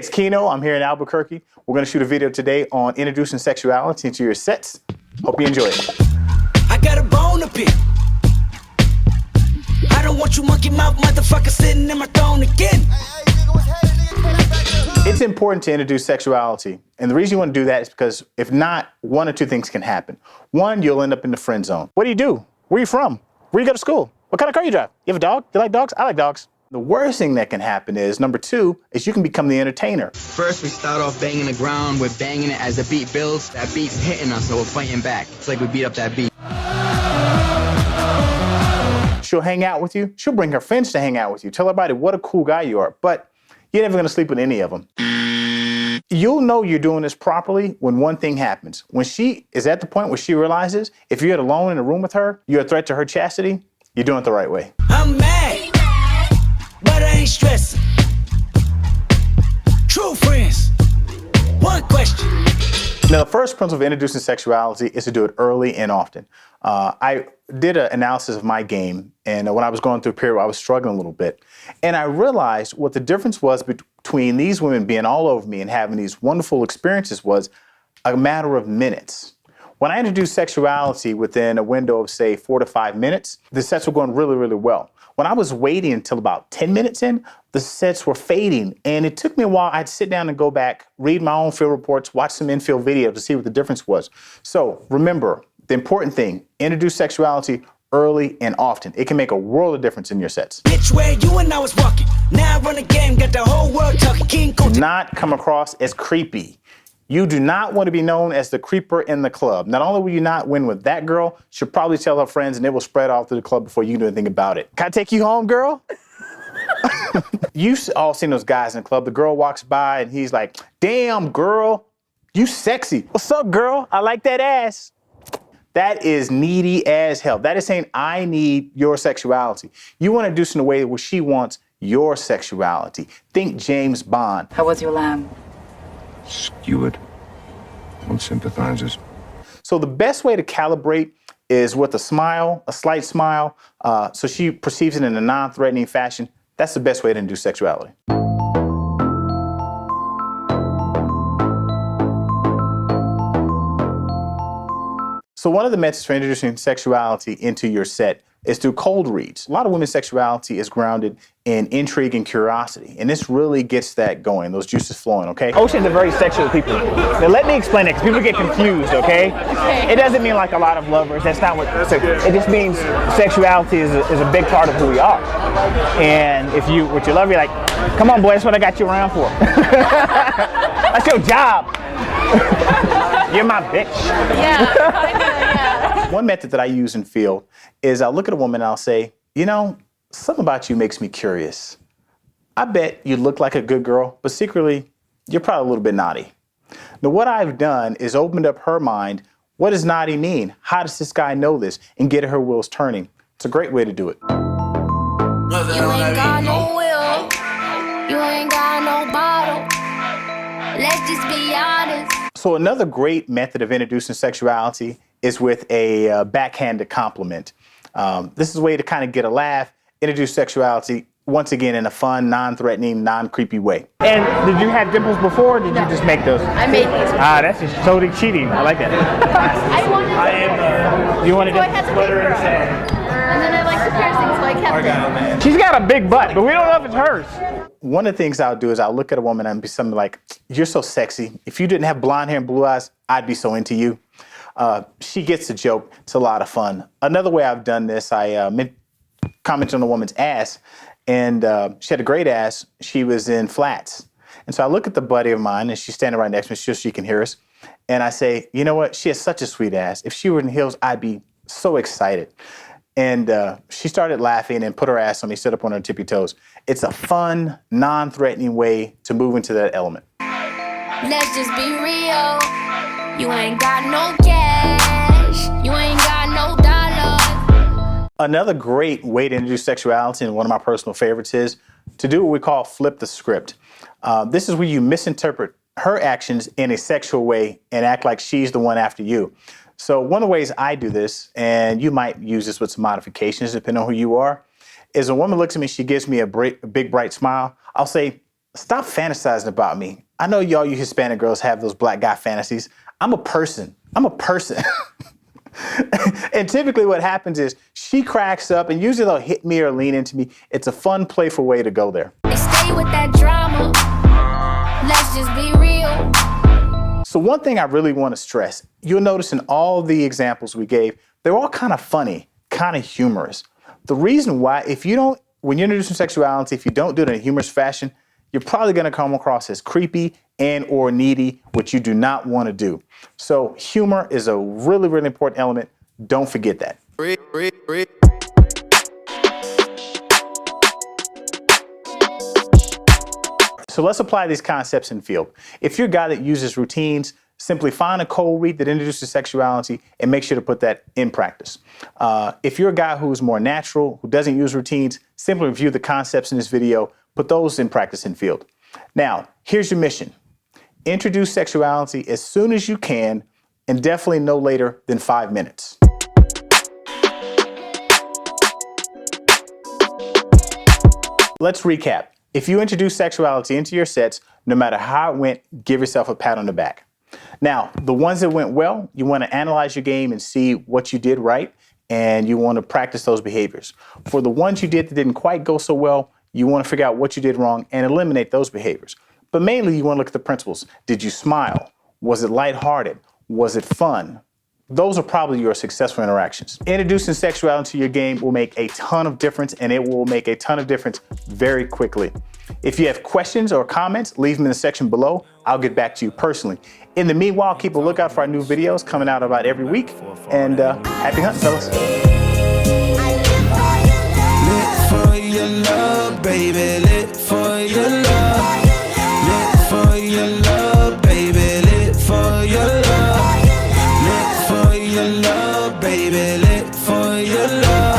it's Kino. I'm here in Albuquerque. We're going to shoot a video today on introducing sexuality into your sets. Hope you enjoy it. I got a bone to pick. I don't want you monkey mouth motherfucker sitting in my throne again. It's important to introduce sexuality. And the reason you want to do that is because if not, one or two things can happen. One, you'll end up in the friend zone. What do you do? Where are you from? Where you go to school? What kind of car you drive? You have a dog? You like dogs? I like dogs. The worst thing that can happen is, number two, is you can become the entertainer. First, we start off banging the ground. We're banging it as the beat builds. That beat's hitting us, so we're fighting back. It's like we beat up that beat. She'll hang out with you. She'll bring her friends to hang out with you. Tell everybody what a cool guy you are, but you're never going to sleep with any of them. You'll know you're doing this properly when one thing happens. When she is at the point where she realizes if you're alone in a room with her, you're a threat to her chastity, you're doing it the right way. I'm mad, but I ain't stressing. True friends, one question. Now, the first principle of introducing sexuality is to do it early and often. I did an analysis of my game, and when I was going through a period where I was struggling a little bit, and I realized what the difference was between these women being all over me and having these wonderful experiences was a matter of minutes. When I introduced sexuality within a window of, say, 4 to 5 minutes, the sets were going really, really well. When I was waiting until about 10 minutes in, the sets were fading, and it took me a while. I'd sit down and go back, read my own field reports, watch some in-field videos to see what the difference was. So remember, the important thing, introduce sexuality early and often. It can make a world of difference in your sets. Bitch, where you and I was walking. Now I run the game, got the whole world talking. King Do not come across as creepy. You do not want to be known as the creeper in the club. Not only will you not win with that girl, she'll probably tell her friends and it will spread all through the club before you can do anything about it. Can I take you home, girl? You've all seen those guys in the club. The girl walks by and he's like, damn, girl, you sexy. What's up, girl? I like that ass. That is needy as hell. That is saying, I need your sexuality. You want to do this in a way where she wants your sexuality. Think James Bond. How was your lamb? Skewered. One sympathizes. So the best way to calibrate is with a smile, a slight smile, so she perceives it in a non-threatening fashion. That's the best way to induce sexuality. So one of the methods for introducing sexuality into your set is through cold reads. A lot of women's sexuality is grounded in intrigue and curiosity, and this really gets that going, those juices flowing, okay? Oceans are very sexual people. Now let me explain it, because people get confused, okay? It doesn't mean like a lot of lovers, that's not what, it just means sexuality is a big part of who we are. And if you, with your lover, you're like, come on boy, that's what I got you around for. That's your job. You're my bitch. Yeah, kinda, yeah. One method that I use in field is I'll look at a woman and I'll say, you know, something about you makes me curious. I bet you look like a good girl, but secretly, you're probably a little bit naughty. Now, what I've done is opened up her mind. What does naughty mean? How does this guy know this? And get her wheels turning. It's a great way to do it. You ain't got no will. You ain't got no bottle. Let's just be honest. So another great method of introducing sexuality is with a backhanded compliment. This is a way to kind of get a laugh, introduce sexuality, once again, in a fun, non-threatening, non-creepy way. And did you have dimples before, or did you just make those? I made these. That's just totally cheating. I like that. I wanted You wanted so I had the splitter big in the girl. sand. And then I like the piercings, so I kept them. She's got a big butt, but we don't know if it's hers. One of the things I'll do is I'll look at a woman and be something like, you're so sexy. If you didn't have blonde hair and blue eyes, I'd be so into you. She gets the joke. It's a lot of fun. Another way I've done this, I commented on a woman's ass, and she had a great ass. She was in flats. And so I look at the buddy of mine, and she's standing right next to me so she can hear us. And I say, you know what? She has such a sweet ass. If she were in heels, I'd be so excited. And she started laughing and put her ass on me, stood up on her tippy toes. It's a fun, non-threatening way to move into that element. Let's just be real. You ain't got no cash. You ain't got no dollars. Another great way to introduce sexuality, and one of my personal favorites, is to do what we call flip the script. This is where you misinterpret her actions in a sexual way and act like she's the one after you. So one of the ways I do this, and you might use this with some modifications depending on who you are, is a woman looks at me, she gives me a big bright smile. I'll say, stop fantasizing about me. I know y'all, you Hispanic girls, have those black guy fantasies. I'm a person. I'm a person. And typically what happens is she cracks up, and usually they'll hit me or lean into me. It's a fun, playful way to go there. They stay with that drama. Let's just be real. So one thing I really want to stress, you'll notice in all the examples we gave, they're all kind of funny, kind of humorous. The reason why, when you're introducing sexuality, if you don't do it in a humorous fashion, you're probably going to come across as creepy and or needy, which you do not want to do. So humor is a really, really important element. Don't forget that. So let's apply these concepts in field. If you're a guy that uses routines, simply find a cold read that introduces sexuality and make sure to put that in practice. If you're a guy who's more natural, who doesn't use routines, simply review the concepts in this video, put those in practice in field. Now, here's your mission. Introduce sexuality as soon as you can, and definitely no later than 5 minutes. Let's recap. If you introduce sexuality into your sets, no matter how it went, give yourself a pat on the back. Now, the ones that went well, you want to analyze your game and see what you did right, and you want to practice those behaviors. For the ones you did that didn't quite go so well, you want to figure out what you did wrong and eliminate those behaviors. But mainly, you want to look at the principles. Did you smile? Was it lighthearted? Was it fun? Those are probably your successful interactions. Introducing sexuality to your game will make a ton of difference, and it will make a ton of difference very quickly. If you have questions or comments, leave them in the section below. I'll get back to you personally. In the meanwhile, keep a lookout for our new videos coming out about every week. And happy hunting, fellas. Lit for your love, baby. Lit for your love. Lit for your love, baby. Lit for your love. Lit for your love, baby. Lit for your love.